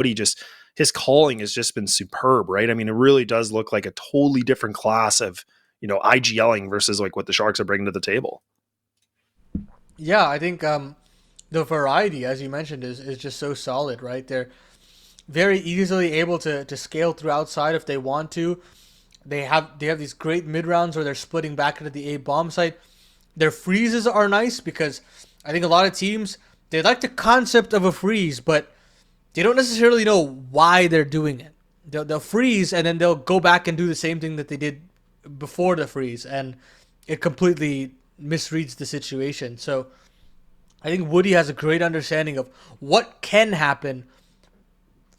Woody just, his calling has just been superb, right? I mean, it really does look like a totally different class of, IGLing versus like what the Sharks are bringing to the table. Yeah, I think the variety, as you mentioned, is just so solid, right? They're very easily able to scale through outside if they want to. They have these great mid rounds where they're splitting back into the A bomb site. Their freezes are nice because I think a lot of teams they like the concept of a freeze, but they don't necessarily know why they're doing it. They'll freeze and then they'll go back and do the same thing that they did before the freeze, and it completely misreads the situation. So I think Woody has a great understanding of what can happen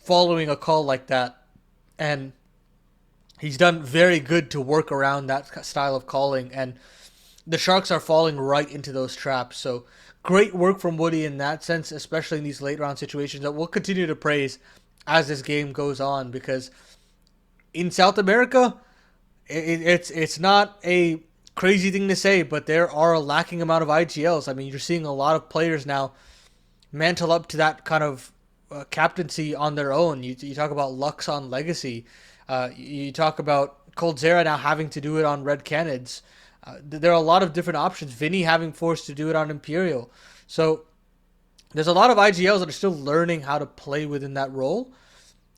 following a call like that, and he's done very good to work around that style of calling. And the Sharks are falling right into those traps. So great work from Woody in that sense, especially in these late round situations that we'll continue to praise as this game goes on. Because in South America, it's not a crazy thing to say, but there are a lacking amount of IGLs. I mean, you're seeing a lot of players now mantle up to that kind of captaincy on their own. You talk about Lux on Legacy. You talk about Coldzera now having to do it on Red Canids. There are a lot of different options. Vinny having forced to do it on Imperial. So there's a lot of IGLs that are still learning how to play within that role.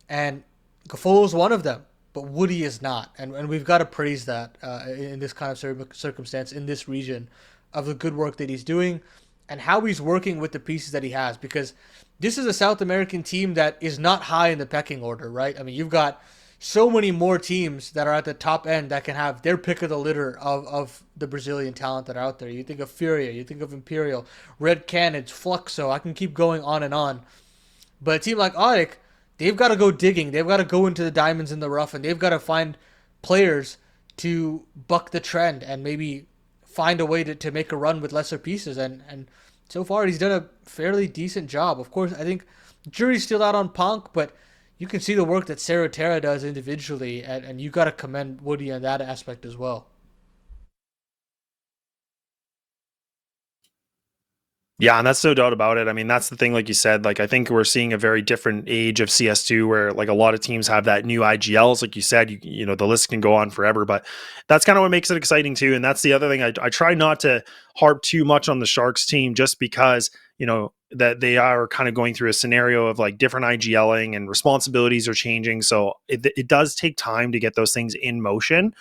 And Gafolo is one of them, but Woody is not. And we've got to praise that in this kind of circumstance, in this region, of the good work that he's doing and how he's working with the pieces that he has. Because this is a South American team that is not high in the pecking order, right? I mean, you've got so many more teams that are at the top end that can have their pick of the litter of the Brazilian talent that are out there. You think of Furia, you think of Imperial, Red Canids, Fluxo. I can keep going on and on. But a team like Auric, they've got to go digging. They've got to go into the diamonds in the rough, and they've got to find players to buck the trend and maybe find a way to make a run with lesser pieces. And so far, he's done a fairly decent job. Of course, I think jury's still out on Punk, but you can see the work that Sarah Terra does individually, and you got to commend Woody on that aspect as well. Yeah, and that's no doubt about it. I mean, that's the thing, like you said, like I think we're seeing a very different age of CS2 where like a lot of teams have that new IGLs. Like you said, the list can go on forever, but that's kind of what makes it exciting too. And that's the other thing. I try not to harp too much on the Sharks team just because, that they are kind of going through a scenario of like different IGLing and responsibilities are changing. So it does take time to get those things in motion.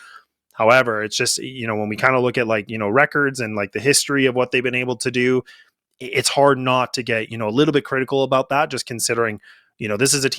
However, it's just, when we kind of look at like, records and like the history of what they've been able to do, it's hard not to get, a little bit critical about that, just considering, this is a team